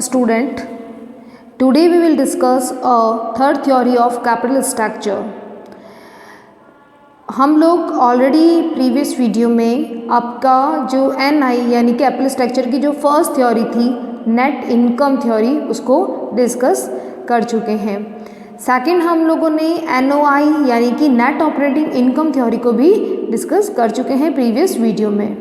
student. Today we will discuss a third theory of capital structure. हम लोग already previous video में आपका जो NI यानी कैपिटल स्ट्रक्चर की जो फर्स्ट थ्योरी थी नेट इनकम थ्योरी उसको डिस्कस कर चुके हैं। सेकंड हम लोगों ने NOI यानी कि नेट ऑपरेटिंग इनकम थ्योरी को भी डिस्कस कर चुके हैं प्रीवियस वीडियो में।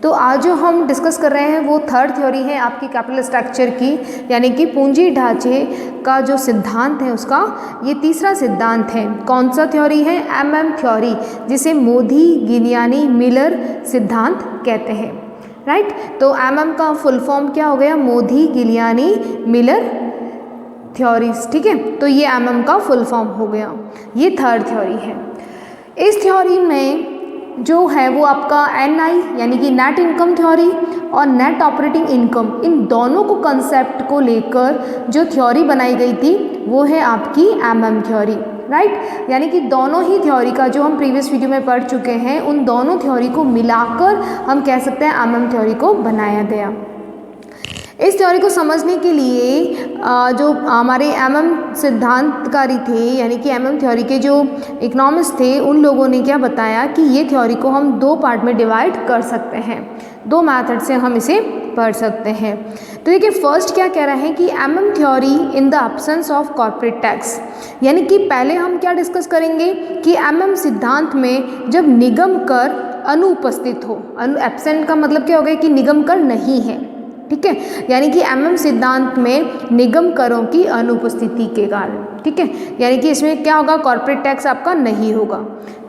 तो आज जो हम डिस्कस कर रहे हैं वो थर्ड थ्योरी है आपकी कैपिटल स्ट्रक्चर की, यानी कि पूंजी ढांचे का जो सिद्धांत है उसका ये तीसरा सिद्धांत है। कौन सा थ्योरी है? MM थ्योरी, जिसे मोदी गिलियानी मिलर सिद्धांत कहते हैं, राइट। तो MM का फुल फॉर्म क्या हो गया? मोदी गिलियानी मिलर थ्योरीज, ठीक है। तो ये MM का फुल फॉर्म हो गया। ये थर्ड थ्योरी है। इस थ्योरी में जो है वो आपका NI यानी कि नेट इनकम थ्योरी और नेट ऑपरेटिंग इनकम, इन दोनों को कंसेप्ट को लेकर जो थ्योरी बनाई गई थी वो है आपकी MM थ्योरी, राइट। यानी कि दोनों ही थ्योरी का जो हम प्रीवियस वीडियो में पढ़ चुके हैं उन दोनों थ्योरी को मिलाकर हम कह सकते हैं MM थ्योरी को बनाया गया। इस थ्योरी को समझने के लिए जो हमारे MM सिद्धांतकारी थे यानी कि MM थ्योरी के जो इकोनॉमिस्ट थे उन लोगों ने क्या बताया कि ये थ्योरी को हम दो पार्ट में डिवाइड कर सकते हैं, दो मेथड से हम इसे पढ़ सकते हैं। तो देखिए फर्स्ट क्या कह रहे हैं कि MM theory in the absence of corporate tax, यानी कि पहले हम क्या डिस्कस करेंगे कि MM सिद्धांत में जब निगम कर अनुपस्थित हो, एब्सेंट का मतलब क्या हो गया कि निगम कर नहीं है, ठीक है। यानी कि MM सिद्धांत में निगम करों की अनुपस्थिति के कारण, ठीक है, यानी कि इसमें क्या होगा? कॉर्पोरेट टैक्स आपका नहीं होगा।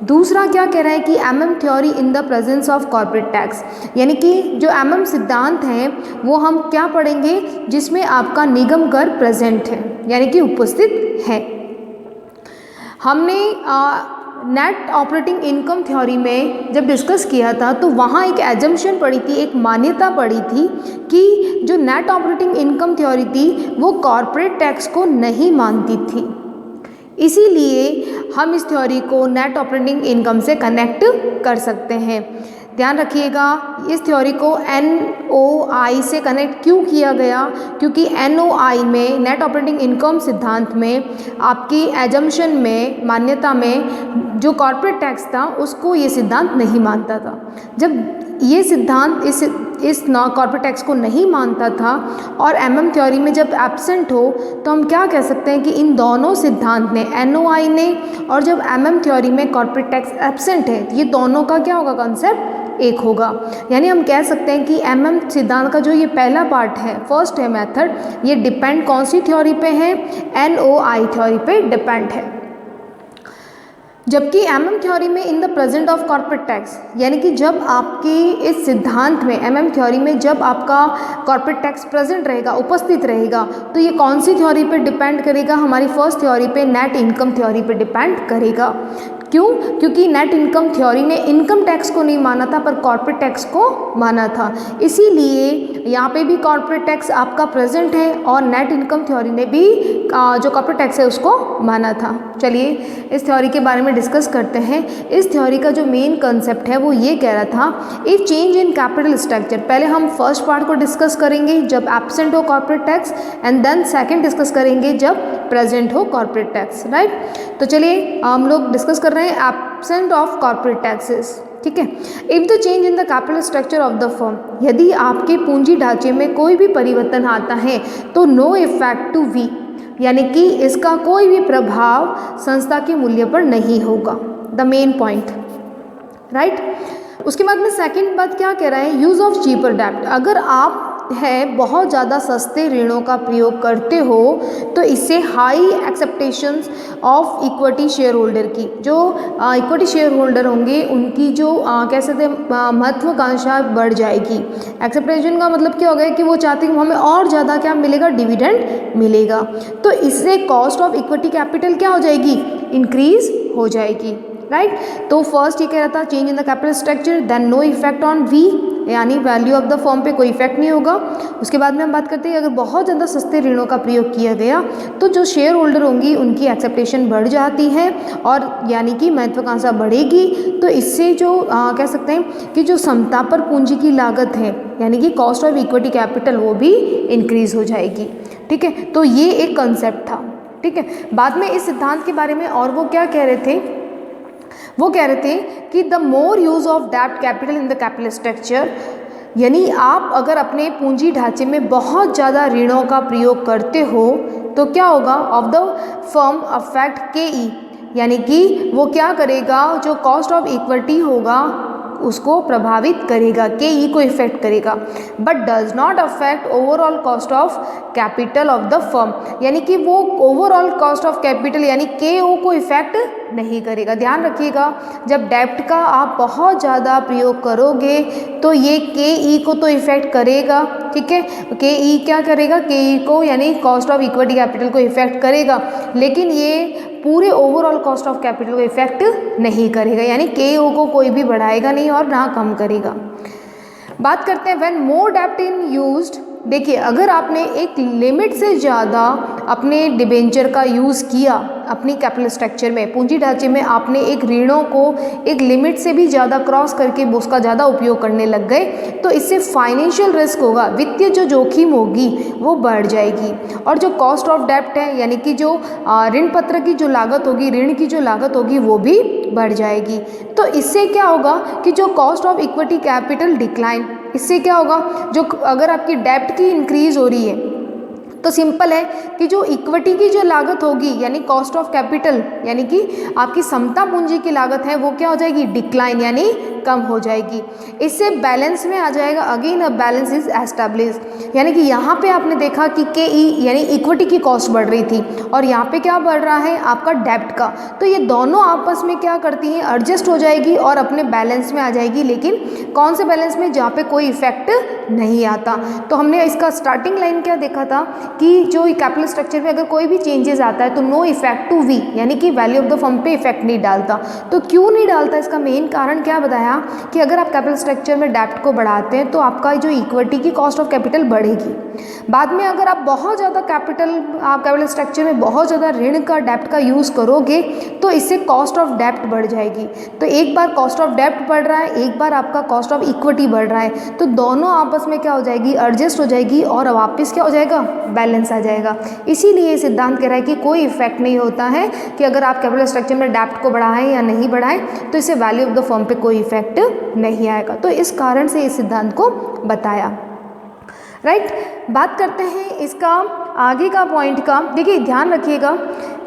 दूसरा क्या कह रहा है कि MM theory in the presence of corporate tax, यानी कि जो MM सिद्धांत है वो हम क्या पढ़ेंगे जिसमें आपका निगम कर प्रेजेंट है यानी कि उपस्थित है। हमने नेट ऑपरेटिंग इनकम थ्योरी में जब डिस्कस किया था तो वहाँ एक एजम्पशन पड़ी थी, एक मान्यता पड़ी थी कि जो नेट ऑपरेटिंग इनकम थ्योरी थी वो कॉर्पोरेट टैक्स को नहीं मानती थी, इसीलिए हम इस थ्योरी को नेट ऑपरेटिंग इनकम से कनेक्ट कर सकते हैं। ध्यान रखिएगा इस थ्योरी को NOI से कनेक्ट क्यों किया गया, क्योंकि NOI में नेट ऑपरेटिंग इनकम सिद्धांत में आपकी एजम्पशन में मान्यता में जो कॉर्पोरेट टैक्स था उसको ये सिद्धांत नहीं मानता था। जब ये सिद्धांत इस कॉर्पोरेट टैक्स को नहीं मानता था और MM थ्योरी में जब एब्सेंट हो तो हम क्या कह सकते हैं कि इन दोनों सिद्धांत ने, NOI ने और जब MM थ्योरी में कॉर्पोरेट टैक्स एब्सेंट है, ये दोनों का क्या होगा? कंसेप्ट एक होगा। यानी हम कह सकते हैं कि MM सिद्धांत का जो ये पहला पार्ट है, फर्स्ट है मेथड, ये डिपेंड कौन सी थ्योरी पे है? NOI थ्योरी पे डिपेंड है। जबकि MM थ्योरी में in the present of corporate tax, यानी कि जब आपके इस सिद्धांत में MM थ्योरी में जब आपका कॉर्पोरेट टैक्स प्रेजेंट रहेगा, उपस्थित रहेगा, तो ये कौन सी थ्योरी पे डिपेंड करेगा? हमारी फर्स्ट थ्योरी पे, नेट इनकम थ्योरी पे डिपेंड करेगा। क्यों? क्योंकि नेट इनकम थ्योरी ने इनकम टैक्स को नहीं माना था पर कॉर्पोरेट टैक्स को माना था, इसीलिए यहाँ पे भी कॉर्पोरेट टैक्स आपका प्रेजेंट है और नेट इनकम थ्योरी ने भी जो कॉर्पोरेट टैक्स है उसको माना था। चलिए इस थ्योरी के बारे में डिस्कस करते हैं। इस थ्योरी का जो मेन कंसेप्ट है वो ये कह रहा था, if change in capital structure, पहले हम फर्स्ट पार्ट को डिस्कस करेंगे जब एब्सेंट हो corporate tax, and then second discuss करेंगे जब प्रेजेंट हो कॉर्पोरेट टैक्स, राइट। तो चलिए हम लोग डिस्कस कर रहे हैं एब्सेंट ऑफ कॉर्पोरेट टैक्सेस, ठीक है। If the change in the capital structure of the firm, यदि आपके पूंजी ढांचे में कोई भी परिवर्तन आता है तो नो इफेक्ट टू V, यानी कि इसका कोई भी प्रभाव संस्था के मूल्य पर नहीं होगा, द मेन पॉइंट, राइट। उसके बाद में सेकंड बात क्या कह रहा है? यूज़ ऑफ चीपर डेब्ट, अगर आप है बहुत ज़्यादा सस्ते ऋणों का प्रयोग करते हो तो इससे high expectations of equity shareholder की, जो इक्विटी शेयर होल्डर होंगे उनकी जो कह सकते हैं महत्वाकांक्षा बढ़ जाएगी। एक्सेप्टेशन का मतलब क्या हो गया कि वो चाहते हैं कि हमें और ज़्यादा क्या मिलेगा? डिविडेंड मिलेगा। तो इससे कॉस्ट ऑफ इक्विटी कैपिटल क्या हो जाएगी? इंक्रीज हो जाएगी, राइट। तो फर्स्ट ये कह रहा था change in the capital structure, then no effect on V, यानी वैल्यू ऑफ द फर्म पे कोई इफेक्ट नहीं होगा। उसके बाद में हम बात करते हैं अगर बहुत ज़्यादा सस्ते ऋणों का प्रयोग किया गया तो जो शेयर होल्डर होंगी उनकी एक्सेप्टेशन बढ़ जाती है और यानी कि महत्वाकांक्षा बढ़ेगी। तो इससे जो कह सकते हैं कि जो समता पर पूंजी की लागत है यानी कि कॉस्ट ऑफ इक्विटी कैपिटल वो भी इंक्रीज हो जाएगी। ठीक है, तो ये एक कंसेप्ट था। ठीक है, बाद में इस सिद्धांत के बारे में और वो क्या कह रहे थे, वो कह रहे थे कि द मोर यूज ऑफ डेब्ट capital in the capital structure, यानी आप अगर अपने पूंजी ढांचे में बहुत ज़्यादा ऋणों का प्रयोग करते हो तो क्या होगा, of the firm affect KE, यानी कि वो क्या करेगा, जो कॉस्ट ऑफ इक्विटी होगा उसको प्रभावित करेगा, KE को इफेक्ट करेगा, but does not affect overall cost of capital of the firm, यानी कि वो ओवरऑल कॉस्ट ऑफ कैपिटल यानी KO को इफेक्ट नहीं करेगा। ध्यान रखिएगा, जब डेब्ट का आप बहुत ज़्यादा प्रयोग करोगे तो ये KE को तो इफेक्ट करेगा। ठीक है, KE क्या करेगा, KE को यानी कॉस्ट ऑफ इक्विटी कैपिटल को इफेक्ट करेगा, लेकिन ये पूरे ओवरऑल कॉस्ट ऑफ कैपिटल को इफेक्ट नहीं करेगा, यानी KO को कोई भी बढ़ाएगा नहीं और ना कम करेगा। बात करते हैं व्हेन मोर डेब्ट इन यूज्ड, देखिए अगर आपने एक लिमिट से ज़्यादा अपने डिबेंचर का यूज़ किया अपनी कैपिटल स्ट्रक्चर में, पूंजी ढांचे में आपने एक ऋणों को एक लिमिट से भी ज़्यादा क्रॉस करके उसका ज़्यादा उपयोग करने लग गए तो इससे फाइनेंशियल रिस्क होगा, वित्तीय जो जोखिम होगी वो बढ़ जाएगी और जो कॉस्ट ऑफ डेब्ट है यानी कि जो ऋण पत्र की जो लागत होगी, ऋण की जो लागत होगी वो भी बढ़ जाएगी। तो इससे क्या होगा कि जो cost of equity capital decline, इससे क्या होगा, जो अगर आपकी डेब्ट की इंक्रीज हो रही है तो सिंपल है कि जो इक्विटी की जो लागत होगी यानी कॉस्ट ऑफ कैपिटल यानी कि आपकी समता पूंजी की लागत है वो क्या हो जाएगी, डिक्लाइन यानी कम हो जाएगी। इससे बैलेंस में आ जाएगा, again a balance is establish, यानी कि यहाँ पे आपने देखा कि KE यानी इक्विटी की कॉस्ट बढ़ रही थी और यहाँ पे क्या बढ़ रहा है आपका डेब्ट का, तो ये दोनों आपस में क्या करती हैं, एडजस्ट हो जाएगी और अपने बैलेंस में आ जाएगी। लेकिन कौन से बैलेंस में, जहाँ पे कोई इफेक्ट नहीं आता। तो हमने इसका स्टार्टिंग लाइन क्या देखा था कि जो कैपिटल स्ट्रक्चर में अगर कोई भी चेंजेस आता है तो नो इफेक्ट टू V, यानी कि वैल्यू ऑफ द फर्म पे इफेक्ट नहीं डालता। तो क्यों नहीं डालता, इसका मेन कारण क्या बताया कि अगर आप कैपिटल स्ट्रक्चर में डेब्ट को बढ़ाते हैं तो आपका जो इक्विटी की कॉस्ट ऑफ कैपिटल बढ़ेगी। बाद में अगर आप बहुत ज़्यादा कैपिटल स्ट्रक्चर में बहुत ज़्यादा ऋण का डेब्ट का यूज़ करोगे तो इससे कॉस्ट ऑफ डेब्ट बढ़ जाएगी। तो एक बार कॉस्ट ऑफ डेब्ट बढ़ रहा है, एक बार आपका कॉस्ट ऑफ इक्विटी बढ़ रहा है, तो दोनों आपस में क्या हो जाएगी, एडजस्ट हो जाएगी और वापस क्या हो जाएगा, बैलेंस आ जाएगा। इसीलिए सिद्धांत कह रहा है कि कोई इफेक्ट नहीं होता है कि अगर आप कैपिटल स्ट्रक्चर में डेब्ट को बढ़ाएं या नहीं बढ़ाएं तो इससे वैल्यू ऑफ द फर्म पे कोई इफेक्ट नहीं आएगा। तो इस कारण से इस सिद्धांत को बताया। राइट, बात करते हैं इसका आगे का पॉइंट का। देखिए ध्यान रखिएगा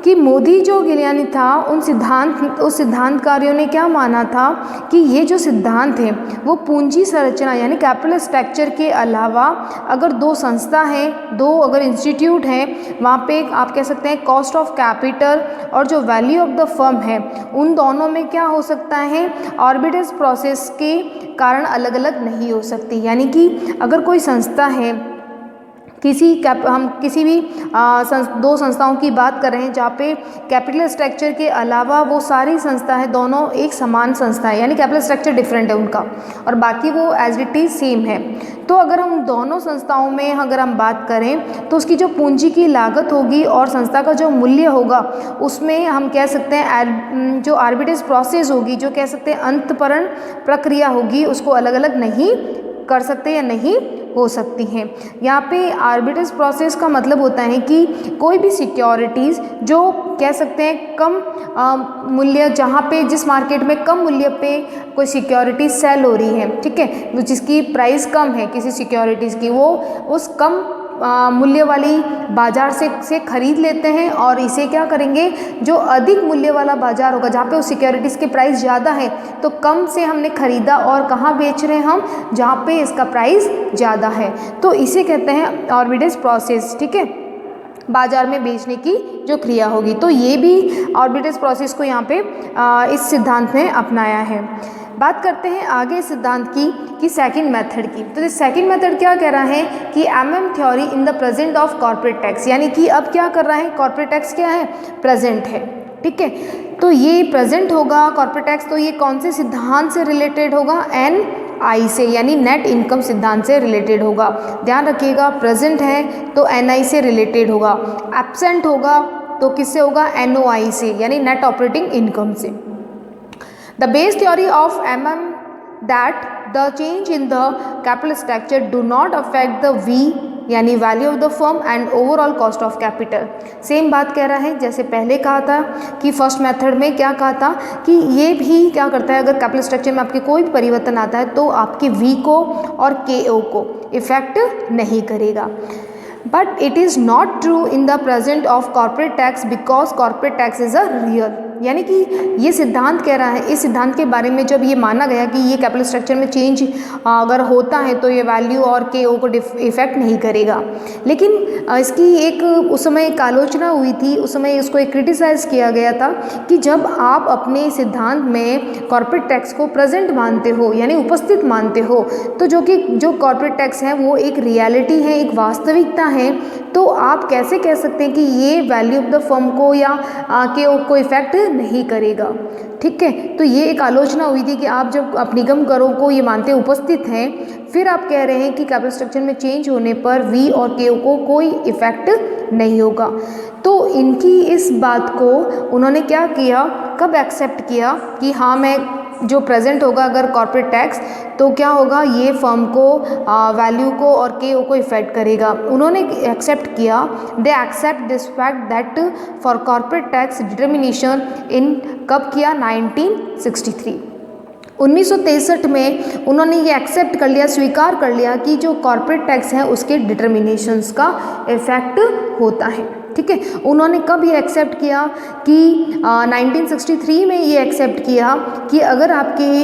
कि मोदी जो गिलियानी था उस सिद्धांतकारियों ने क्या माना था कि ये जो सिद्धांत है वो पूंजी संरचना यानी कैपिटल स्ट्रक्चर के अलावा अगर दो संस्था हैं, दो अगर इंस्टीट्यूट हैं, वहाँ पे आप कह सकते हैं कॉस्ट ऑफ कैपिटल और जो वैल्यू ऑफ द फर्म है उन दोनों में क्या हो सकता है, आर्बिट्रेज प्रोसेस के कारण अलग अलग नहीं हो सकती। यानी कि अगर कोई संस्था है, हम किसी भी दो संस्थाओं की बात कर रहे हैं जहाँ पे कैपिटल स्ट्रक्चर के अलावा वो सारी संस्था है दोनों एक समान संस्था है, यानी कैपिटल स्ट्रक्चर डिफरेंट है उनका और बाकी वो एज इट इज सेम है। तो अगर हम दोनों संस्थाओं में अगर हम बात करें तो उसकी जो पूंजी की लागत होगी और संस्था का जो मूल्य होगा उसमें हम कह सकते हैं जो आर्बिट्रेज प्रोसेस होगी, जो कह सकते हैं अंतःकरण प्रक्रिया होगी, उसको अलग अलग नहीं कर सकते या नहीं हो सकती हैं। यहाँ पे आर्बिट्रेज प्रोसेस का मतलब होता है कि कोई भी सिक्योरिटीज़ जो कह सकते हैं कम मूल्य, जहाँ पे जिस मार्केट में कम मूल्य पे कोई सिक्योरिटी सेल हो रही है, ठीक है, जिसकी प्राइस कम है किसी सिक्योरिटीज़ की, वो उस कम मूल्य वाली बाज़ार से खरीद लेते हैं और इसे क्या करेंगे, जो अधिक मूल्य वाला बाज़ार होगा जहाँ पे उस सिक्योरिटीज़ के प्राइस ज़्यादा है तो कम से हमने ख़रीदा और कहाँ बेच रहे हैं हम, जहाँ पे इसका प्राइस ज़्यादा है, तो इसे कहते हैं आर्बिट्रेज प्रोसेस। ठीक है, बाज़ार में बेचने की जो क्रिया होगी, तो ये भी आर्बिट्रेज प्रोसेस को यहाँ पे इस सिद्धांत में अपनाया है। बात करते हैं आगे सिद्धांत की सेकंड मेथड की। तो सेकंड मेथड क्या कह रहा है कि theory in the present of corporate tax, यानी कि अब क्या कर रहा है, कॉर्पोरेट टैक्स क्या है, प्रेजेंट है। ठीक है, तो ये प्रेजेंट होगा कॉर्पोरेट टैक्स, तो ये कौन से सिद्धांत से रिलेटेड होगा, NI से यानी नेट इनकम सिद्धांत से रिलेटेड होगा। ध्यान रखिएगा, प्रेजेंट है तो NI से रिलेटेड होगा, एब्सेंट होगा तो किससे होगा, NOI से यानी नेट ऑपरेटिंग इनकम से। The base theory of MM that the change in the capital structure do not affect the V यानी value of the firm and overall cost of capital. Same बात कह रहा है जैसे पहले कहा था कि फर्स्ट मेथड में क्या कहा था कि ये भी क्या करता है, अगर कैपिटल स्ट्रक्चर में आपके कोई भी परिवर्तन आता है तो आपके V को और KO को इफेक्ट नहीं करेगा। But it is not true in the present of corporate tax because corporate tax is a real, यानी कि ये सिद्धांत कह रहा है, इस सिद्धांत के बारे में जब ये माना गया कि ये कैपिटल स्ट्रक्चर में चेंज अगर होता है तो ये वैल्यू और KO को इफेक्ट नहीं करेगा। लेकिन इसकी एक उस समय एक आलोचना हुई थी, उस समय इसको एक क्रिटिसाइज़ किया गया था कि जब आप अपने सिद्धांत में कॉर्पोरेट टैक्स को प्रेजेंट मानते हो यानी उपस्थित मानते हो, तो जो कॉर्पोरेट टैक्स है वो एक रियलिटी है, एक वास्तविकता है, तो आप कैसे कह सकते हैं कि ये वैल्यू ऑफ द फर्म को या KO को इफेक्ट नहीं करेगा। ठीक है, तो ये एक आलोचना हुई थी कि आप जब निगम करों को ये मानते उपस्थित हैं, फिर आप कह रहे हैं कि कैपिटल स्ट्रक्चर में चेंज होने पर V और KO को कोई इफेक्ट नहीं होगा। तो इनकी इस बात को उन्होंने क्या किया, कब एक्सेप्ट किया कि हाँ मैं जो प्रेजेंट होगा अगर कॉर्पोरेट टैक्स तो क्या होगा, ये फर्म को वैल्यू को और KO को इफेक्ट करेगा। उन्होंने एक्सेप्ट किया, they accept this fact that for corporate tax determination in कब किया, 1963 1963 में उन्होंने ये एक्सेप्ट कर लिया, स्वीकार कर लिया कि जो कॉर्पोरेट टैक्स है उसके डिटर्मिनेशंस का इफेक्ट होता है। ठीक है, उन्होंने कब ये एक्सेप्ट किया कि 1963 में ये एक्सेप्ट किया कि अगर आपकी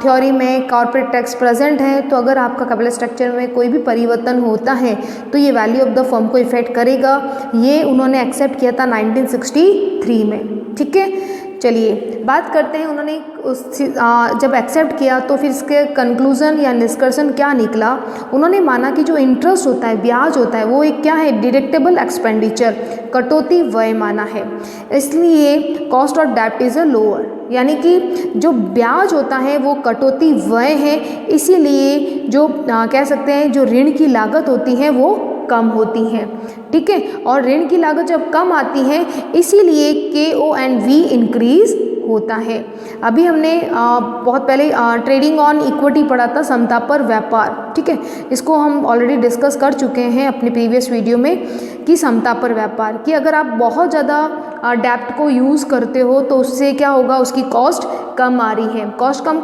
थ्योरी में कॉर्पोरेट टैक्स प्रेजेंट है तो अगर आपका कैपिटल स्ट्रक्चर में कोई भी परिवर्तन होता है तो ये वैल्यू ऑफ द फर्म को इफेक्ट करेगा। ये उन्होंने एक्सेप्ट किया था 1963 में। ठीक है, चलिए बात करते हैं उन्होंने जब एक्सेप्ट किया तो फिर इसके कंक्लूज़न या निष्कर्षण क्या निकला। उन्होंने माना कि जो इंटरेस्ट होता है, ब्याज होता है, वो एक क्या है, डिडक्टेबल एक्सपेंडिचर, कटौती व्यय माना है, इसलिए कॉस्ट ऑफ डेब्ट इज़ अ लोअर, यानी कि जो ब्याज होता है वो कटौती व्यय है, इसीलिए जो कह सकते हैं जो ऋण की लागत होती है वो कम होती हैं। ठीक है, और ऋण की लागत जब कम आती है इसीलिए KO एंड V इंक्रीज होता है। अभी हमने बहुत पहले ट्रेडिंग ऑन इक्विटी पढ़ा था, समता पर व्यापार। ठीक है, इसको हम ऑलरेडी डिस्कस कर चुके हैं अपने प्रीवियस वीडियो में कि समता पर व्यापार कि अगर आप बहुत ज़्यादा डेप्ट को यूज़ करते हो तो उससे क्या होगा, उसकी कॉस्ट कम आ रही है। कॉस्ट कम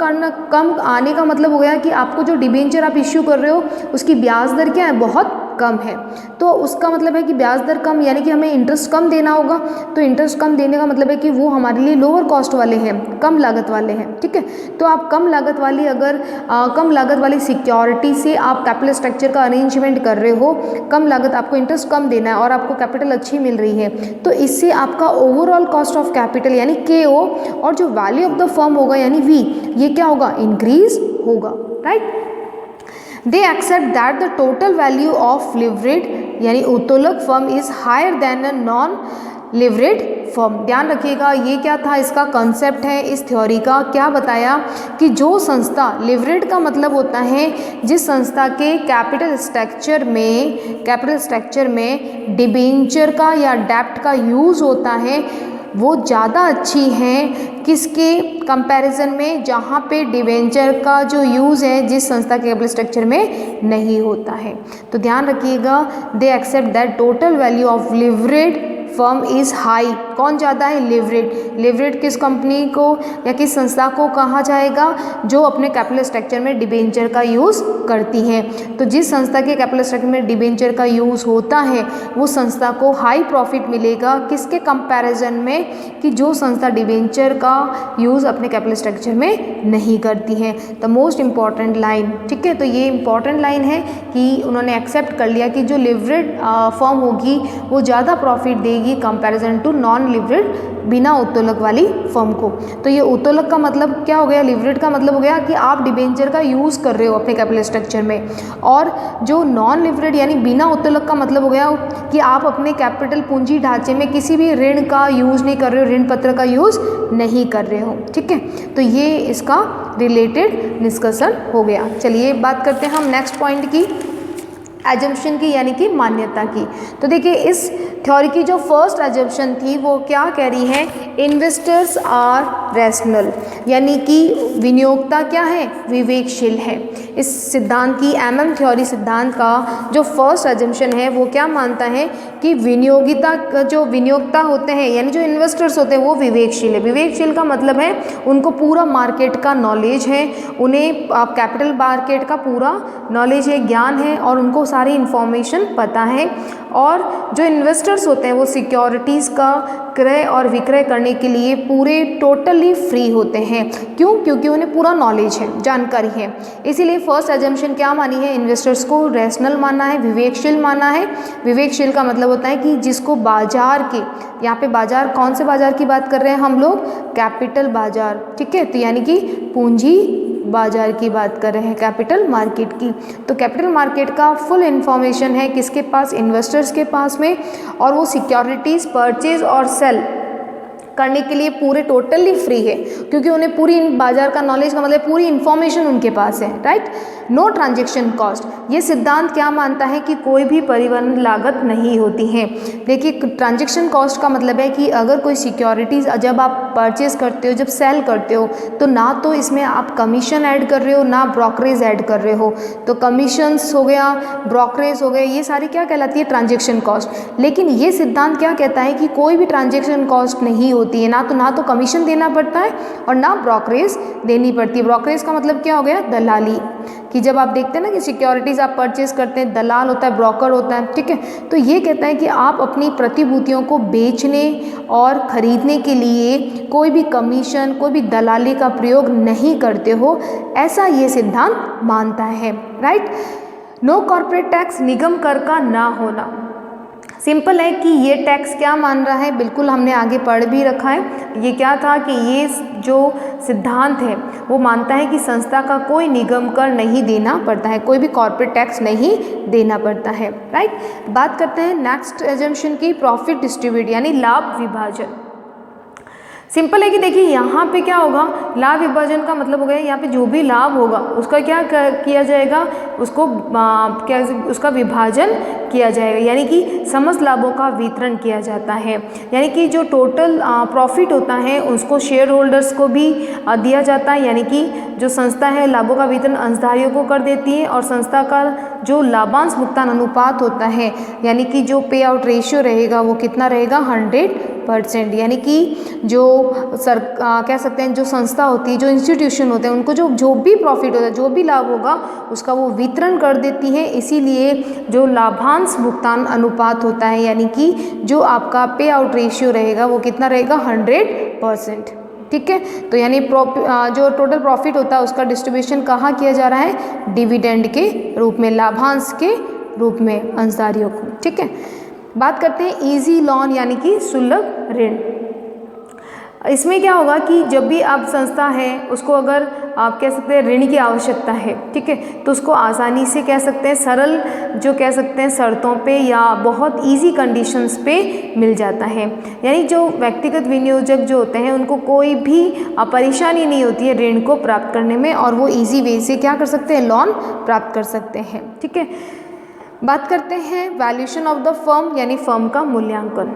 आने का मतलब हो गया कि आपको जो डिबेंचर आप इश्यू कर रहे हो उसकी ब्याज दर क्या है, बहुत कम है। तो उसका मतलब है कि ब्याज दर कम यानी कि हमें इंटरेस्ट कम देना होगा, तो इंटरेस्ट कम देने का मतलब है कि वो हमारे लिए लोअर कॉस्ट वाले हैं, कम लागत वाले हैं। ठीक है, तो आप कम लागत वाली अगर कम लागत वाली सिक्योरिटी से आप कैपिटल स्ट्रक्चर का अरेंजमेंट कर रहे हो, कम लागत, आपको इंटरेस्ट कम देना है और आपको कैपिटल अच्छी मिल रही है, तो इससे आपका ओवरऑल कॉस्ट ऑफ कैपिटल यानी KO और जो वैल्यू ऑफ द फर्म होगा यानी V, ये क्या होगा, इंक्रीज होगा। Right, they accept that the total value of leveraged यानी उत्तोलक firm is higher than a non levered firm. ध्यान रखिएगा, ये क्या था, इसका कॉन्सेप्ट है इस थ्योरी का। क्या बताया कि जो संस्था, लिवरेड का मतलब होता है जिस संस्था के कैपिटल स्ट्रक्चर में डिबेंचर का या डेब्ट का यूज़ होता है वो ज़्यादा अच्छी हैं किसके कंपैरिजन में, जहाँ पे डिवेंचर का जो यूज़ है जिस संस्था के कैपिटल स्ट्रक्चर में नहीं होता है। तो ध्यान रखिएगा, they accept that total value of levered firm is high. कौन ज़्यादा है, लिवरेड। लिवरेड किस कंपनी को या किस संस्था को कहा जाएगा, जो अपने कैपिटल स्ट्रक्चर में डिबेंचर का यूज़ करती है। तो जिस संस्था के कैपिटल स्ट्रक्चर में डिबेंचर का यूज़ होता है वो संस्था को हाई प्रॉफिट मिलेगा किसके कंपैरिजन में, कि जो संस्था डिबेंचर का यूज़ अपने कैपिटल स्ट्रक्चर में नहीं करती है। The most important line. ठीक है, तो ये इंपॉर्टेंट लाइन है कि उन्होंने एक्सेप्ट कर लिया कि जो लिवरेड फर्म होगी वो ज़्यादा प्रॉफिट देगी लगेगी कंपैरिजन टू नॉन लिवरेड बिना उत्तोलक वाली फर्म को। तो ये उत्तोलक का मतलब क्या हो गया, लिवरेड का मतलब हो गया कि आप डिबेंचर का यूज़ कर रहे हो अपने कैपिटल स्ट्रक्चर में, और जो नॉन लिवरेड यानी बिना उत्तोलक का मतलब हो गया कि आप अपने कैपिटल पूंजी ढांचे में किसी भी ऋण का यूज़ नहीं कर रहे हो, ऋण पत्र का यूज़ नहीं कर रहे हो। ठीक है, तो ये इसका रिलेटेड डिस्कशन हो गया। चलिए बात करते हैं हम नेक्स्ट पॉइंट की, एजम्पशन की यानी कि मान्यता की। तो देखिए इस थ्योरी की जो फर्स्ट एजम्पशन थी वो क्या कह रही है, इन्वेस्टर्स आर रैशनल, यानी कि विनियोगता क्या है, विवेकशील है। इस सिद्धांत की एमएम थ्योरी सिद्धांत का जो फर्स्ट एजम्पशन है वो क्या मानता है कि जो विनियोगता होते हैं यानी जो इन्वेस्टर्स होते हैं वो विवेकशील है। विवेकशील का मतलब है उनको पूरा मार्केट का नॉलेज है, उन्हें आप कैपिटल मार्केट का पूरा नॉलेज है, ज्ञान है, और उनको सारी इन्फॉर्मेशन पता है। और जो इन्वेस्टर्स होते हैं वो सिक्योरिटीज़ का क्रय और विक्रय करने के लिए पूरे टोटली फ्री होते हैं। क्यों? क्योंकि उन्हें पूरा नॉलेज है, जानकारी है। इसीलिए फर्स्ट एजम्पशन क्या मानी है, इन्वेस्टर्स को रैशनल माना है, विवेकशील माना है। विवेकशील का मतलब होता है कि जिसको बाजार के, यहाँ पे बाजार कौन से बाजार की बात कर रहे हैं हम लोग, कैपिटल बाजार। ठीक है, तो यानी कि पूंजी बाजार की बात कर रहे हैं, कैपिटल मार्केट की। तो कैपिटल मार्केट का फुल इन्फॉर्मेशन है किसके पास, इन्वेस्टर्स के पास में, और वो सिक्योरिटीज़ परचेज और सेल करने के लिए पूरे टोटली फ्री है, क्योंकि उन्हें पूरी बाजार का नॉलेज का मतलब पूरी इन्फॉर्मेशन उनके पास है। Right, no transaction cost. ये सिद्धांत क्या मानता है कि कोई भी परिवहन लागत नहीं होती है। देखिए ट्रांजैक्शन कॉस्ट का मतलब है कि अगर कोई सिक्योरिटीज़ जब आप परचेज करते हो, जब सेल करते हो, तो ना तो इसमें आप कमीशन ऐड कर रहे हो ना ब्रोकरेज ऐड कर रहे हो। तो कमीशंस हो गया, ब्रोकरेज हो गए, ये सारी क्या कहलाती है, ट्रांजैक्शन कॉस्ट। लेकिन ये सिद्धांत क्या कहता है कि कोई भी ट्रांजैक्शन कॉस्ट नहीं होती है, ना तो कमीशन देना पड़ता है और ना ब्रोकरेज देनी पड़ती है। ब्रोकरेज का मतलब क्या हो गया, दलाली, कि जब आप देखते हैं ना कि सिक्योरिटीज़ आप परचेज करते हैं, दलाल होता है, ब्रोकर होता है। ठीक है, तो ये कहता है कि आप अपनी प्रतिभूतियों को बेचने और खरीदने के लिए कोई भी कमीशन, कोई भी दलाली का प्रयोग नहीं करते हो, ऐसा ये सिद्धांत मानता है। राइट, नो कॉर्पोरेट टैक्स, निगम कर का ना होना। सिंपल है कि ये टैक्स क्या मान रहा है, बिल्कुल हमने आगे पढ़ भी रखा है। ये क्या था कि ये जो सिद्धांत है वो मानता है कि संस्था का कोई निगम कर नहीं देना पड़ता है, कोई भी कॉर्पोरेट टैक्स नहीं देना पड़ता है। राइट, बात करते हैं नेक्स्ट एजम्पशन की, प्रॉफिट डिस्ट्रीब्यूट यानी लाभ विभाजन। सिंपल है कि देखिए यहाँ पे क्या होगा, लाभ विभाजन का मतलब हो गया यहाँ पे जो भी लाभ होगा उसका क्या किया जाएगा, उसका विभाजन किया जाएगा, यानी कि समस्त लाभों का वितरण किया जाता है। यानी कि जो टोटल प्रॉफिट होता है उसको शेयर होल्डर्स को भी दिया जाता है, यानी कि जो संस्था है लाभों का वितरण अंशधारियों को कर देती है, और संस्था का जो लाभांश भुगतान अनुपात होता है यानी कि जो पे आउट रेशियो रहेगा वो कितना रहेगा, 100%। यानी कि जो कह सकते हैं जो संस्था होती है, जो इंस्टीट्यूशन होते हैं, उनको जो भी प्रॉफिट होता है, जो भी लाभ होगा उसका वो वितरण कर देती है। इसीलिए जो लाभांश भुगतान अनुपात होता है यानी कि जो आपका पे आउट रेशियो रहेगा वो कितना रहेगा, 100%। ठीक है, तो यानी जो टोटल प्रॉफिट होता है उसका डिस्ट्रीब्यूशन कहाँ किया जा रहा है, डिविडेंड के रूप में, लाभांश के रूप में अंशधारियों को। ठीक है, बात करते हैं इजी लोन यानी कि सुलभ ऋण। इसमें क्या होगा कि जब भी आप संस्था है उसको अगर आप कह सकते हैं ऋण की आवश्यकता है, ठीक है, तो उसको आसानी से कह सकते हैं सरल जो कह सकते हैं शर्तों पे या बहुत इजी कंडीशंस पे मिल जाता है। यानी जो व्यक्तिगत विनियोजक जो होते हैं उनको कोई भी परेशानी नहीं होती है ऋण को प्राप्त करने में, और वो इजी वे से क्या कर सकते हैं, लोन प्राप्त कर सकते हैं। ठीक है, बात करते हैं वैल्यूएशन ऑफ द फर्म यानी फर्म का मूल्यांकन।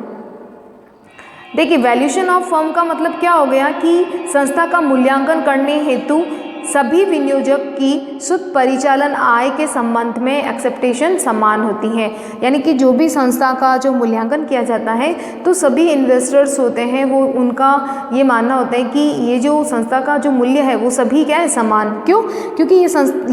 देखिए वैल्यूएशन ऑफ फर्म का मतलब क्या हो गया कि संस्था का मूल्यांकन करने हेतु सभी विनियोजक की शुद्ध परिचालन आय के संबंध में एक्सेप्टेशन समान होती है। यानी कि जो भी संस्था का जो मूल्यांकन किया जाता है तो सभी इन्वेस्टर्स होते हैं वो उनका ये मानना होता है कि ये जो संस्था का जो मूल्य है वो सभी क्या है, समान। क्यों? क्योंकि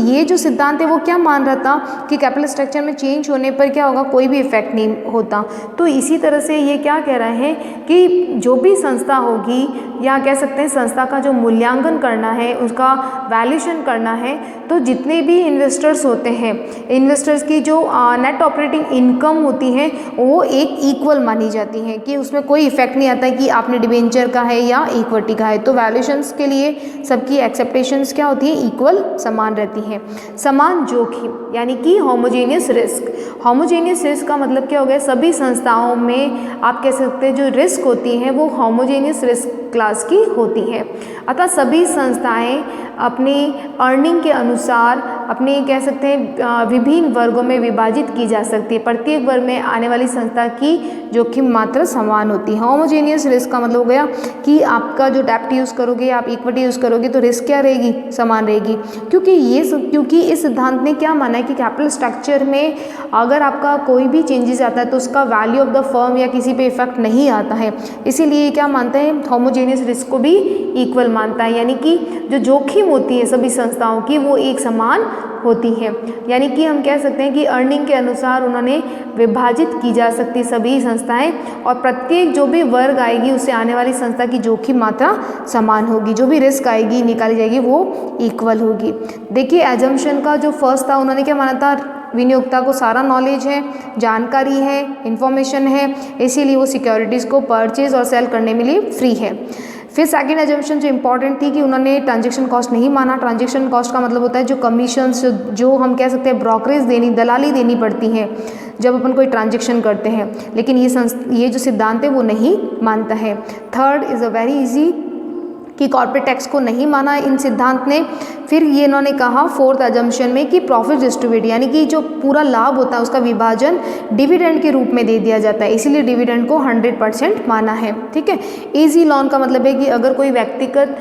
ये जो सिद्धांत है वो क्या मान रहा था कि कैपिटल स्ट्रक्चर में चेंज होने पर क्या होगा, कोई भी इफेक्ट नहीं होता। तो इसी तरह से ये क्या कह रहे हैं कि जो भी संस्था होगी या कह सकते हैं संस्था का जो मूल्यांकन करना है, उसका वैल्यूएशन करना है, तो तो जितने भी इन्वेस्टर्स होते हैं, इन्वेस्टर्स की जो नेट ऑपरेटिंग इनकम होती है वो एक इक्वल मानी जाती है, कि उसमें कोई इफेक्ट नहीं आता है कि आपने डिबेंचर का है या इक्विटी का है। तो वैल्यूएशंस के लिए सबकी एक्सेप्टेशंस क्या होती है, इक्वल, समान रहती हैं। समान जोखिम यानी कि होमोजेनियस रिस्क। होमोजेनियस रिस्क का मतलब क्या हो गया, सभी संस्थाओं में आप कह सकते हैं जो रिस्क होती हैं वो होमोजेनियस रिस्क क्लास की होती है। अतः सभी संस्थाएं अपनी अर्निंग के अनुसार अपने कह सकते हैं विभिन्न वर्गों में विभाजित की जा सकती है। प्रत्येक वर्ग में आने वाली संस्था की जोखिम मात्रा समान होती है। होमोजेनियस रिस्क का मतलब हो गया कि आपका जो डेप्ट यूज़ करोगे, आप इक्विटी यूज़ करोगे तो रिस्क क्या रहेगी, समान रहेगी। क्योंकि इस सिद्धांत ने क्या माना है कि कैपिटल स्ट्रक्चर में अगर आपका कोई भी चेंजेस आता है तो उसका वैल्यू ऑफ द फर्म या किसी पे इफेक्ट नहीं आता है। इसीलिए क्या मानता है, होमोजेनियस रिस्क को भी इक्वल मानता है, यानी कि जो जोखिम होती है सभी संस्थाओं की वो एक समान होती है। यानी कि हम कह सकते हैं कि अर्निंग के अनुसार उन्होंने विभाजित की जा सकती सभी संस्थाएं, और प्रत्येक जो भी वर्ग आएगी उससे आने वाली संस्था की जोखिम मात्रा समान होगी। जो भी रिस्क आएगी निकाली जाएगी वो इक्वल होगी। देखिए एजम्पशन का जो फर्स्ट था, उन्होंने क्या माना था, विनियोक्ता को सारा नॉलेज है, जानकारी है, इंफॉर्मेशन है, इसीलिए वो सिक्योरिटीज़ को परचेज और सेल करने में लिए फ्री है। फिर सेकंड एजम्पशन जो इंपॉर्टेंट थी कि उन्होंने ट्रांजैक्शन कॉस्ट नहीं माना। ट्रांजैक्शन कॉस्ट का मतलब होता है जो कमीशंस, जो हम कह सकते हैं ब्रोकरेज देनी, दलाली देनी पड़ती है जब अपन कोई ट्रांजैक्शन करते हैं, लेकिन ये जो सिद्धांत है वो नहीं मानता है। Third is a very easy कि कॉर्पोरेट टैक्स को नहीं माना इन सिद्धांत ने। फिर ये इन्होंने कहा फोर्थ एजम्पशन में कि प्रॉफिट डिस्ट्रीब्यूट, यानी कि जो पूरा लाभ होता है उसका विभाजन डिविडेंड के रूप में दे दिया जाता है, इसीलिए डिविडेंड को 100% माना है। ठीक है। इजी लोन का मतलब है कि अगर कोई व्यक्तिगत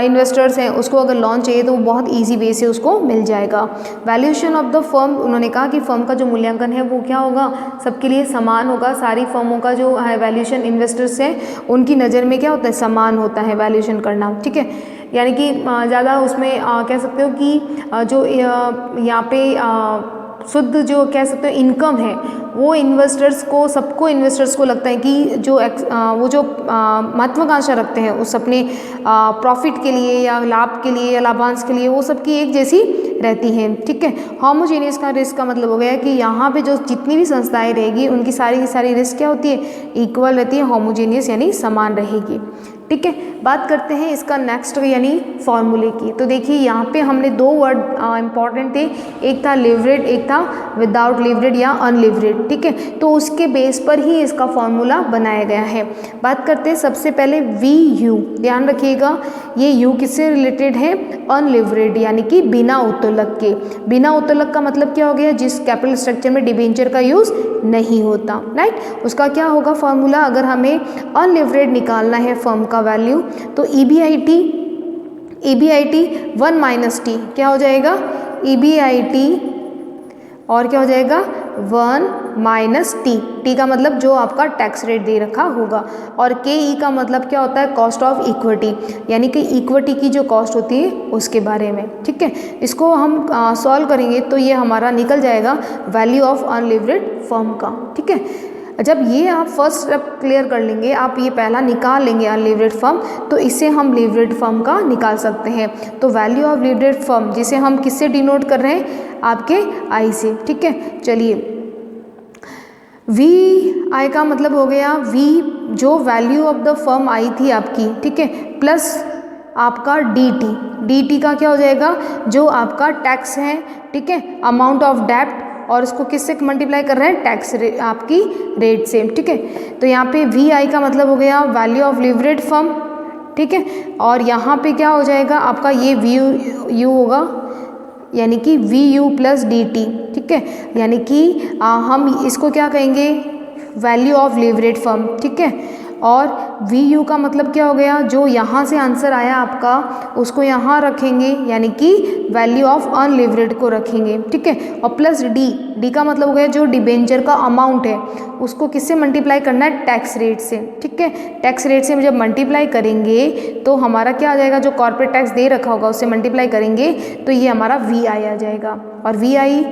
इन्वेस्टर्स हैं उसको अगर लोन चाहिए तो वो बहुत ईजी वे से उसको मिल जाएगा। वैल्यूएशन ऑफ द फर्म, उन्होंने कहा कि फर्म का जो मूल्यांकन है वो क्या होगा, सबके लिए समान होगा। सारी फर्मों का जो है वैल्यूएशन इन्वेस्टर्स हैं उनकी नज़र में क्या होता है, समान होता है वैल्यूएशन करना। ठीक है, यानी कि ज़्यादा उसमें कह सकते हो कि जो यहाँ पे शुद्ध जो कह सकते हो इनकम है वो इन्वेस्टर्स को, सबको इन्वेस्टर्स को लगता है कि जो वो जो महत्वाकांक्षा रखते हैं उस अपने प्रॉफिट के लिए या लाभ के लिए या लाभांश के लिए, वो सबकी एक जैसी रहती हैं। ठीक है। होमोजेनियस का रिस्क का मतलब हो गया कि यहाँ पे जो जितनी भी संस्थाएं रहेगी उनकी सारी की सारी रिस्क क्या होती है, इक्वल रहती है। होमोजेनियस यानी समान रहेगी। ठीक है। बात करते हैं इसका नेक्स्ट यानी फॉर्मूले की। तो देखिए यहाँ पे हमने दो वर्ड इंपॉर्टेंट थे, एक था लिवरेड, एक था विदाउट लिवरेड या अनलिवरेड। ठीक है, तो उसके बेस पर ही इसका फॉर्मूला बनाया गया है। बात करते हैं सबसे पहले VU, ध्यान रखिएगा ये U किससे रिलेटेड है, अनलिवरेड यानी कि बिना उत्तोलक के। बिना उत्तोलक का मतलब क्या हो गया, जिस कैपिटल स्ट्रक्चर में डिबेंचर का यूज़ नहीं होता। राइट, उसका क्या होगा फॉर्मूला, अगर हमें अनलिवरेड निकालना है फर्म का वैल्यू तो EBIT 1 - T क्या हो जाएगा, EBIT और क्या हो जाएगा 1 - T का मतलब जो आपका टैक्स रेट दे रखा होगा, और KE का मतलब क्या होता है, कॉस्ट ऑफ इक्विटी, यानी कि इक्विटी की जो कॉस्ट होती है उसके बारे में। ठीक है, इसको हम सॉल्व करेंगे तो ये हमारा निकल जाएगा वैल्यू ऑफ अनलिवरेड फर्म का। ठीक है, जब ये आप फर्स्ट स्टेप क्लियर कर लेंगे, आप ये पहला निकाल लेंगे अनलिवरेड फर्म, तो इससे हम लिवरेड फर्म का निकाल सकते हैं। तो वैल्यू ऑफ लिवरेड फर्म जिसे हम किससे डिनोट कर रहे हैं, आपके I से। ठीक है, चलिए VI का मतलब हो गया V जो value of the firm I थी आपकी, ठीक है, प्लस आपका DT का क्या हो जाएगा, जो आपका टैक्स है। ठीक है, अमाउंट ऑफ डेब्ट, और इसको किससे मल्टीप्लाई कर रहे हैं, टैक्स रेट आपकी रेट से। ठीक है, तो यहाँ पे VI का मतलब हो गया वैल्यू ऑफ लिवरेड फर्म। ठीक है, और यहाँ पे क्या हो जाएगा आपका ये VU होगा, यानी कि VU + DT। ठीक है, यानी कि हम इसको क्या कहेंगे, वैल्यू ऑफ लिवरेड फर्म। ठीक है, और VU का मतलब क्या हो गया, जो यहाँ से आंसर आया आपका उसको यहाँ रखेंगे, यानी कि वैल्यू ऑफ अनलिवरेड को रखेंगे। ठीक है, और प्लस D का मतलब हो गया जो डिबेंचर का अमाउंट है उसको किससे मल्टीप्लाई करना है, टैक्स रेट से। ठीक है, टैक्स रेट से जब मल्टीप्लाई करेंगे तो हमारा क्या आ जाएगा, जो कॉर्पोरेट टैक्स दे रखा होगा उससे मल्टीप्लाई करेंगे तो ये हमारा VI आ जाएगा। और VI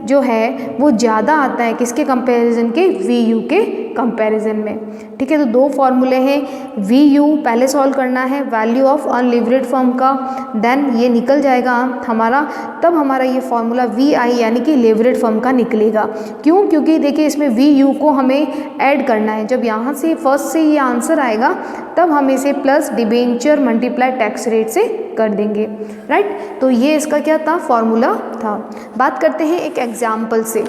जो है वो ज़्यादा आता है किसके कंपैरिजन के, वी यू के कंपैरिजन में। ठीक है, तो दो फॉर्मूले हैं, वी यू पहले सॉल्व करना है वैल्यू ऑफ अनलिवरेड फर्म का, देन ये निकल जाएगा हमारा, तब हमारा ये फॉर्मूला वी आई यानी कि लिवरेड फर्म का निकलेगा। क्यों? क्योंकि देखिए इसमें वी यू को हमें ऐड करना है, जब यहाँ से फर्स्ट से ये आंसर आएगा तब हम इसे plus debenture multiply tax rate से कर देंगे, राइट। तो ये इसका क्या था, फॉर्मूला था। बात करते हैं एक एग्जाम्पल से।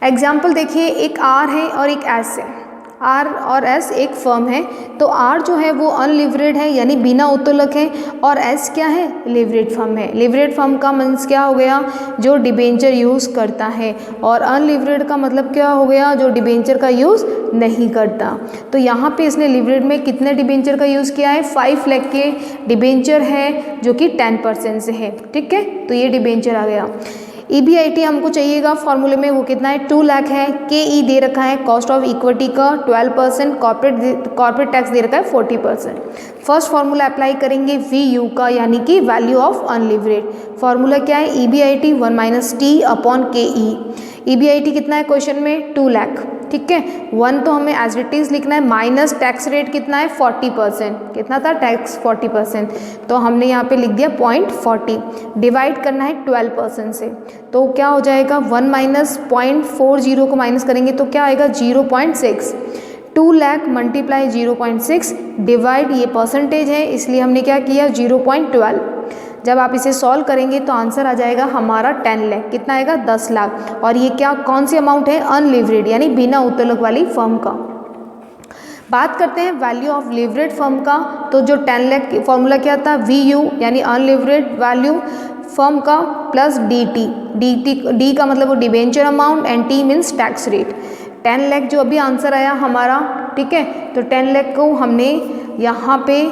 एग्जाम्पल देखिए, एक आर है और एक एस है। आर और एस एक फर्म है, तो आर जो है वो अनलिवरेड है यानी बिना उत्तोलक है, और एस क्या है, लिवरेड फर्म है। लिवरेड फर्म का मीन्स क्या हो गया, जो डिबेंचर यूज़ करता है, और अनलिवरेड का मतलब क्या हो गया, जो डिबेंचर का यूज़ नहीं करता। तो यहाँ पे इसने लिवरेड में कितने डिबेंचर का यूज़ किया है, 5 लाख के डिबेंचर है जो कि 10% से है। ठीक है, तो ये डिबेंचर आ गया। EBIT हमको चाहिएगा फॉर्मूले में, वो कितना है, 2 लाख है। KE दे रखा है कॉस्ट ऑफ इक्विटी का 12%, कॉर्पोरेट टैक्स दे रखा है 40%। फर्स्ट फार्मूला अप्लाई करेंगे VU का यानी कि वैल्यू ऑफ अनलिवरेड। फार्मूला क्या है, EBIT 1 - T upon KE। EBIT कितना है क्वेश्चन में, 2 लाख। ठीक है, 1 तो हमें एज इट इज़ लिखना है, माइनस टैक्स रेट कितना है, 40%। कितना था टैक्स, 40%, तो हमने यहाँ पे लिख दिया 0.40, डिवाइड करना है 12% से, तो क्या हो जाएगा 1 माइनस 0.40 को माइनस करेंगे तो क्या आएगा 0.6। 2 लाख मल्टीप्लाई 0.6 डिवाइड, ये परसेंटेज है इसलिए हमने क्या किया 0.12। जब आप इसे सॉल्व करेंगे तो आंसर आ जाएगा हमारा 10 लाख। कितना आएगा, 10 लाख। और ये क्या, कौन सी अमाउंट है, अनलिवरेड यानी बिना उत्तोलक वाली फर्म का। बात करते हैं वैल्यू ऑफ लिवरेड फर्म का, तो जो 10 लाख फॉर्मूला क्या था, VU यानी अनलिवरेड वैल्यू फर्म का प्लस डी का मतलब वो debenture amount and T means tax rate. 10 lakh जो अभी आंसर आया हमारा, ठीक है, तो 10 लाख को हमने यहाँ पे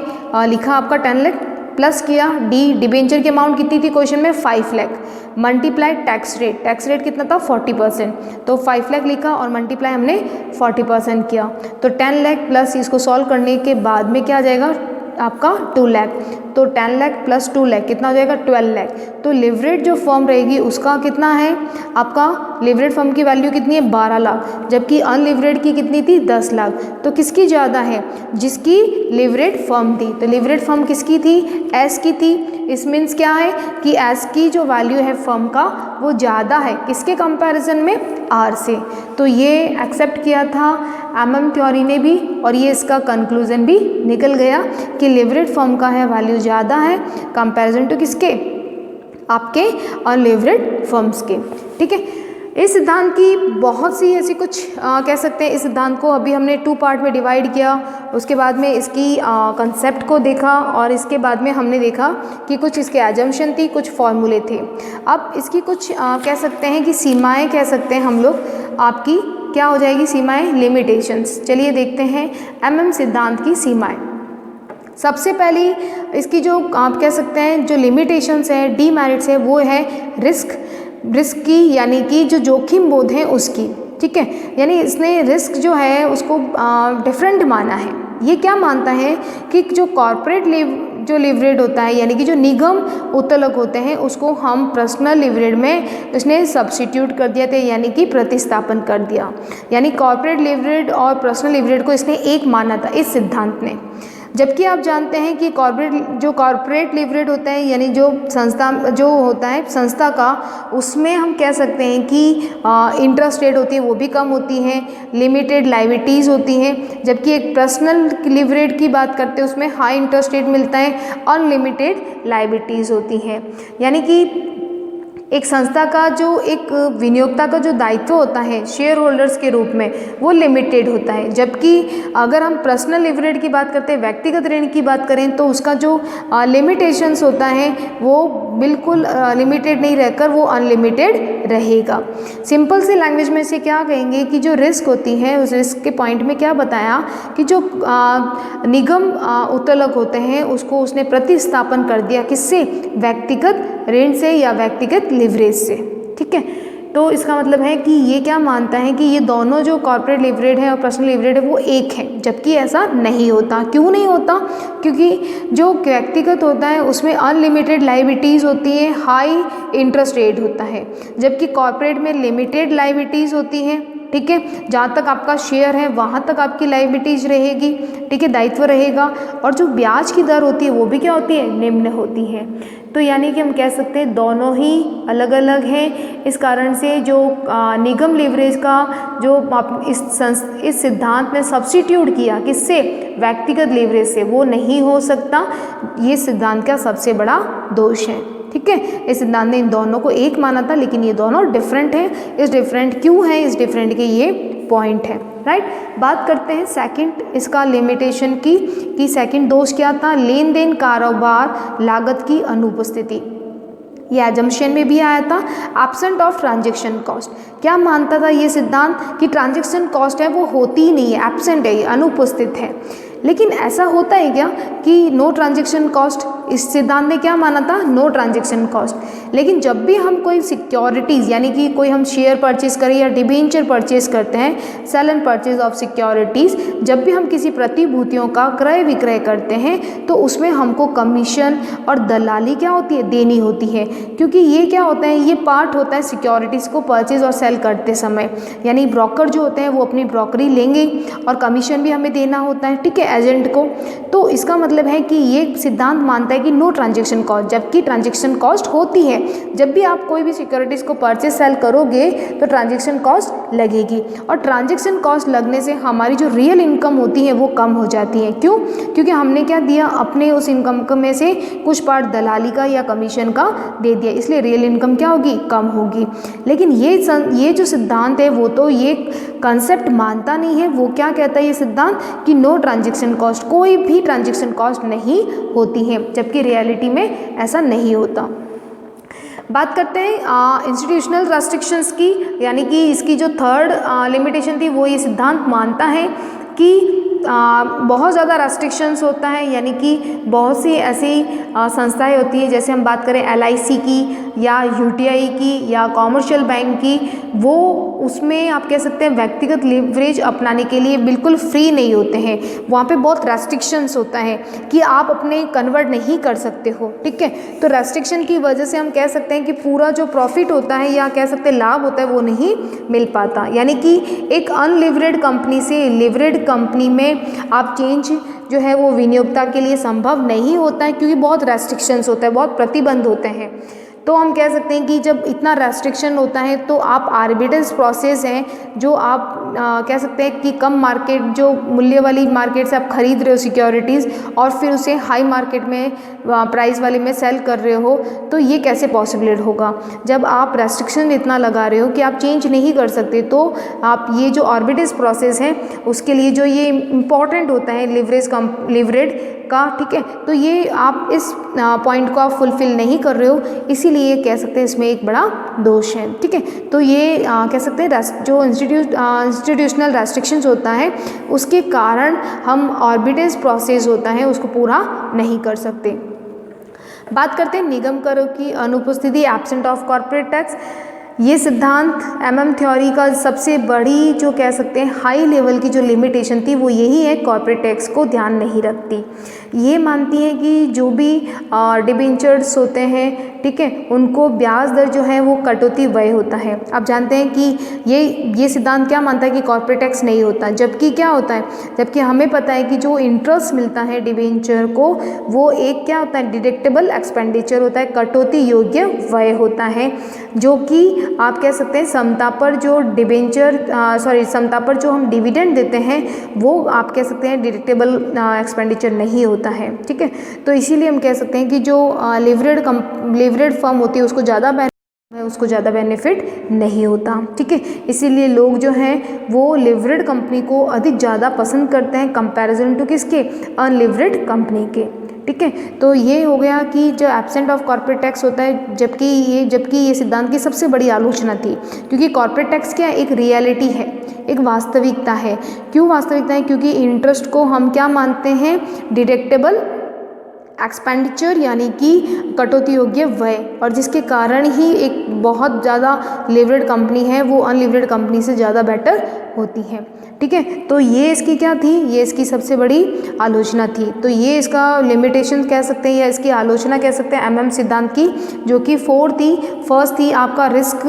लिखा आपका 10 लाख प्लस किया डिबेंचर की अमाउंट कितनी थी क्वेश्चन में, 5 लाख मल्टीप्लाई टैक्स रेट कितना था 40%, तो 5 लाख लिखा और मल्टीप्लाई हमने 40% किया, तो 10 लाख प्लस इसको सॉल्व करने के बाद में क्या आ जाएगा आपका 2 लाख, तो 10 लाख प्लस 2 लाख कितना हो जाएगा 12 लाख। तो लिवरेड जो फर्म रहेगी उसका कितना है, आपका लिवरेड फर्म की वैल्यू कितनी है 12 लाख, जबकि अनलिवरेड की कितनी थी 10 लाख। तो किसकी ज़्यादा है, जिसकी लिवरेड फर्म थी। तो लिवरेड फर्म किसकी थी, एस की थी। इस मीन्स क्या है कि एस की जो वैल्यू है फर्म का वो ज़्यादा है किसके कंपैरिजन में, आर से। तो ये एक्सेप्ट किया था MM थ्योरी ने भी, और ये इसका कंक्लूजन भी निकल गया कि लिवरेड फर्म का है वैल्यू ज़्यादा है कंपैरिजन टू किसके, आपके अनलिवरेड फर्म्स के। ठीक है, इस सिद्धांत की बहुत सी ऐसी कुछ कह सकते हैं, इस सिद्धांत को अभी हमने 2 पार्ट में डिवाइड किया, उसके बाद में इसकी कंसेप्ट को देखा, और इसके बाद में हमने देखा कि कुछ इसके एजम्पशन थी, कुछ फॉर्मूले थे। अब इसकी कुछ कह सकते हैं कि सीमाएं कह सकते हैं हम लोग, आपकी क्या हो जाएगी सीमाएं, लिमिटेशंस। चलिए देखते हैं MM सिद्धांत की सीमाएं। सबसे पहली इसकी जो आप कह सकते हैं जो लिमिटेशंस है, डीमेरिट्स है, वो है रिस्क की यानी कि जो जोखिम बोध है उसकी। ठीक है, यानी इसने रिस्क जो है उसको डिफरेंट माना है। ये क्या मानता है कि जो कॉर्पोरेट जो लिवरेड होता है यानी कि जो निगम उत्तोलक होते हैं उसको हम पर्सनल लिवरेड में इसने सब्स्टिट्यूट कर दिया था, यानी कि प्रतिस्थापन कर दिया, यानी कॉर्पोरेट लिवरेड और पर्सनल लिवरेड को इसने एक माना था इस सिद्धांत ने। जबकि आप जानते हैं कि कॉर्पोरेट लिवरेड होता है यानी जो संस्था जो होता है संस्था का, उसमें हम कह सकते हैं कि इंटरेस्ट रेट होती है वो भी कम होती है, लिमिटेड लायबिलिटीज़ होती हैं। जबकि एक पर्सनल लिवरेड की बात करते हैं उसमें हाई इंटरेस्ट रेट मिलता है, अनलिमिटेड लायबिलिटीज़ होती हैं। यानी कि एक संस्था का जो एक विनियोक्ता का जो दायित्व होता है शेयर होल्डर्स के रूप में वो लिमिटेड होता है, जबकि अगर हम पर्सनल लिवरेज की बात करते हैं, व्यक्तिगत ऋण की बात करें, तो उसका जो लिमिटेशंस होता है वो बिल्कुल लिमिटेड नहीं रहकर वो अनलिमिटेड रहेगा। सिंपल सी लैंग्वेज में से क्या कहेंगे कि जो रिस्क होती है उस रिस्क के पॉइंट में क्या बताया कि जो निगम उत्तोलक होते हैं उसको उसने प्रतिस्थापन कर दिया किससे, व्यक्तिगत ऋण से या व्यक्तिगत लिवरेज से। ठीक है, तो इसका मतलब है कि ये क्या मानता है कि ये दोनों जो कॉर्पोरेट लिवरेज है और पर्सनल लिवरेज है वो एक है, जबकि ऐसा नहीं होता। क्यों नहीं होता? क्योंकि जो व्यक्तिगत होता है उसमें अनलिमिटेड लायबिलिटीज़ होती है, हाई इंटरेस्ट रेट होता है, जबकि कॉर्पोरेट में लिमिटेड लायबिलिटीज़ होती हैं। ठीक है, जहाँ तक आपका शेयर है वहाँ तक आपकी लायबिलिटीज रहेगी। ठीक है, दायित्व रहेगा, और जो ब्याज की दर होती है वो भी क्या होती है? निम्न होती है। तो यानी कि हम कह सकते हैं दोनों ही अलग अलग हैं। इस कारण से जो निगम लीवरेज का जो इस सिद्धांत में सब्स्टिट्यूट किया किससे? व्यक्तिगत लीवरेज से, वो नहीं हो सकता। ये सिद्धांत का सबसे बड़ा दोष है। ठीक है, इस सिद्धांत ने इन दोनों को एक माना था, लेकिन ये दोनों डिफरेंट हैं। इस डिफरेंट क्यों है? इस डिफरेंट के ये पॉइंट है। राइट, बात करते हैं सेकंड इसका लिमिटेशन की, कि सेकंड दोष क्या था? लेन देन कारोबार लागत की अनुपस्थिति। ये एजम्पशन में भी आया था, एब्सेंट ऑफ ट्रांजैक्शन कॉस्ट। क्या मानता था ये सिद्धांत? कि ट्रांजैक्शन कॉस्ट है वो होती ही नहीं है, एब्सेंट है, अनुपस्थित है। लेकिन ऐसा होता है क्या कि नो ट्रांजैक्शन कॉस्ट? इस सिद्धांत ने क्या माना था? No transaction cost. लेकिन जब भी हम कोई सिक्योरिटीज़ यानी कि कोई हम शेयर परचेज करें या डिबेंचर परचेज करते हैं, sale and purchase of securities, जब भी हम किसी प्रतिभूतियों का क्रय विक्रय करते हैं तो उसमें हमको कमीशन और दलाली क्या होती है? देनी होती है। क्योंकि ये क्या होता है? ये पार्ट होता है सिक्योरिटीज़ को परचेज और सेल करते समय, यानी ब्रोकर जो होते हैं वो अपनी ब्रोकरी लेंगे और कमीशन भी हमें देना होता है। ठीक है, एजेंट को। तो इसका मतलब है कि ये सिद्धांत मानता है कि नो ट्रांजैक्शन कॉस्ट, जबकि ट्रांजैक्शन कॉस्ट होती है। जब भी आप कोई भी सिक्योरिटीज़ को परचेज सेल करोगे तो ट्रांजैक्शन कॉस्ट लगेगी, और ट्रांजैक्शन कॉस्ट लगने से हमारी जो रियल इनकम होती है वो कम हो जाती है। क्यों? क्योंकि हमने क्या दिया? अपने उस इनकम में से कुछ पार्ट दलाली का या कमीशन का दे दिया, इसलिए रियल इनकम क्या होगी? कम होगी। लेकिन ये जो सिद्धांत है वो तो ये कंसेप्ट मानता नहीं है। वो क्या कहता है ये सिद्धांत? कि नो ट्रांजैक्शन कॉस्ट, कोई भी ट्रांजैक्शन कॉस्ट नहीं होती है, जबकि रियलिटी में ऐसा नहीं होता। बात करते हैं इंस्टीट्यूशनल रेस्ट्रिक्शंस की, यानी कि इसकी जो थर्ड लिमिटेशन थी वो ये सिद्धांत मानता है कि बहुत ज़्यादा रेस्ट्रिक्शंस होता है, यानी कि बहुत सी ऐसी संस्थाएं होती है, जैसे हम बात करें LIC की या UTI की या कॉमर्शियल बैंक की, वो उसमें आप कह सकते हैं व्यक्तिगत लीवरेज अपनाने के लिए बिल्कुल फ्री नहीं होते हैं। वहाँ पे बहुत रेस्ट्रिक्शंस होता है कि आप अपने कन्वर्ट नहीं कर सकते हो। ठीक है, तो रेस्ट्रिक्शन की वजह से हम कह सकते हैं कि पूरा जो प्रॉफिट होता है या कह सकते हैं लाभ होता है वो नहीं मिल पाता। यानी कि एक अनलिवरेड कंपनी से लिवरेड कंपनी में आप चेंज जो है वो विनियोक्ता के लिए संभव नहीं होता है, क्योंकि बहुत रेस्ट्रिक्शंस होता है, बहुत प्रतिबंध होते हैं। तो हम कह सकते हैं कि जब इतना रेस्ट्रिक्शन होता है तो आप आर्बिट्रेज प्रोसेस हैं जो आप कह सकते हैं कि कम मार्केट जो मूल्य वाली मार्केट से आप खरीद रहे हो सिक्योरिटीज़ और फिर उसे हाई मार्केट में प्राइस वाले में सेल कर रहे हो, तो ये कैसे पॉसिबल होगा? जब आप रेस्ट्रिक्शन इतना लगा रहे हो कि आप चेंज नहीं कर सकते, तो आप ये जो आर्बिट्रेज प्रोसेस है उसके लिए जो ये इम्पॉर्टेंट होता है लिवरेड का, ठीक है, तो ये आप इस पॉइंट को आप फुलफिल नहीं कर रहे हो, इसीलिए कह सकते हैं इसमें एक बड़ा दोष है। ठीक है, तो ये कह सकते हैं जो इंस्टीट्यूशनल रेस्ट्रिक्शंस होता है उसके कारण हम आर्बिट्रेज प्रोसेस होता है उसको पूरा नहीं कर सकते। बात करते हैं निगम करों की अनुपस्थिति, एब्सेंट ऑफ कॉर्पोरेट टैक्स। ये सिद्धांत थ्योरी का सबसे बड़ी जो कह सकते हैं हाई लेवल की जो लिमिटेशन थी वो यही है, कॉर्पोरेट टैक्स को ध्यान नहीं रखती। ये मानती है कि जो भी डिबेंचर्स होते हैं, ठीक है, उनको ब्याज दर जो है वो कटौती व्यय होता है। आप जानते हैं कि ये सिद्धांत क्या मानता है कि कॉर्पोरेट टैक्स नहीं होता, जबकि क्या होता है, जबकि हमें पता है कि जो इंटरेस्ट मिलता है डिबेंचर को वो एक क्या होता है, डिडक्टेबल एक्सपेंडिचर होता है, कटौती योग्य व्यय होता है, जो कि आप कह सकते हैं समता पर जो समता पर जो हम डिविडेंड देते हैं वो आप कह सकते हैं डिडक्टेबल एक्सपेंडिचर नहीं होता है। ठीक है, तो इसीलिए हम कह सकते हैं कि जो लिवरेड फर्म होती है उसको ज़्यादा बेनिफिट नहीं होता। ठीक है, इसीलिए लोग जो हैं वो लिवरेड कंपनी को अधिक ज़्यादा पसंद करते हैं कंपैरिजन टू किसके, अनलिवरेड कंपनी के। ठीक है, तो ये हो गया कि जो एब्सेंट ऑफ कॉर्पोरेट टैक्स होता है, जबकि ये सिद्धांत की सबसे बड़ी आलोचना थी, क्योंकि कॉर्पोरेट टैक्स क्या एक रियलिटी है, एक वास्तविकता है। क्यों वास्तविकता है? क्योंकि इंटरेस्ट को हम क्या मानते हैं, डिडक्टेबल एक्सपेंडिचर यानी कि कटौती योग्य व्यय, और जिसके कारण ही एक बहुत ज़्यादा लिवरेड कंपनी है वो अनलिवरेड कंपनी से ज़्यादा बेटर होती है। ठीक है, तो ये इसकी क्या थी, ये इसकी सबसे बड़ी आलोचना थी। तो ये इसका लिमिटेशन कह सकते हैं या इसकी आलोचना कह सकते हैं MM सिद्धांत की, जो कि फर्स्ट थी आपका रिस्क।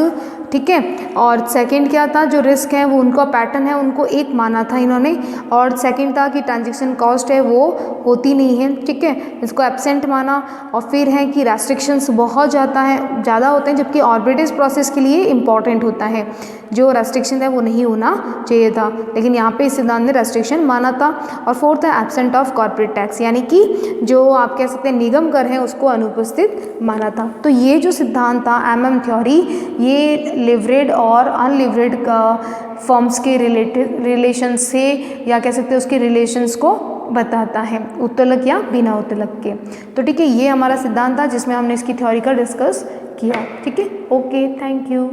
ठीक है, और सेकंड क्या था, जो रिस्क है वो उनका पैटर्न है, उनको एक माना था इन्होंने, और सेकंड था कि ट्रांजैक्शन कॉस्ट है वो होती नहीं है। ठीक है, इसको एब्सेंट माना। और फिर है कि रेस्ट्रिक्शंस बहुत ज़्यादा होते हैं, जबकि आर्बिट्रेज प्रोसेस के लिए इंपॉर्टेंट होता है, जो रेस्ट्रिक्शन है वो नहीं होना चाहिए था, लेकिन यहाँ पे इस सिद्धांत ने रेस्ट्रिक्शन माना था। और फोर्थ है एब्सेंट ऑफ कॉर्पोरेट टैक्स, यानी कि जो आप कह सकते हैं निगम कर है उसको अनुपस्थित माना था। तो ये जो सिद्धांत था MM थ्योरी, ये लिवरेड और अनलिवरेड फर्म्स के रिलेशन से या कह सकते हैं उसके रिलेशंस को बताता है, उत्तोलक या बिना उत्तोलक के। तो ठीक है, ये हमारा सिद्धांत था जिसमें हमने इसकी थ्योरी का डिस्कस किया। ठीक है, ओके, थैंक यू।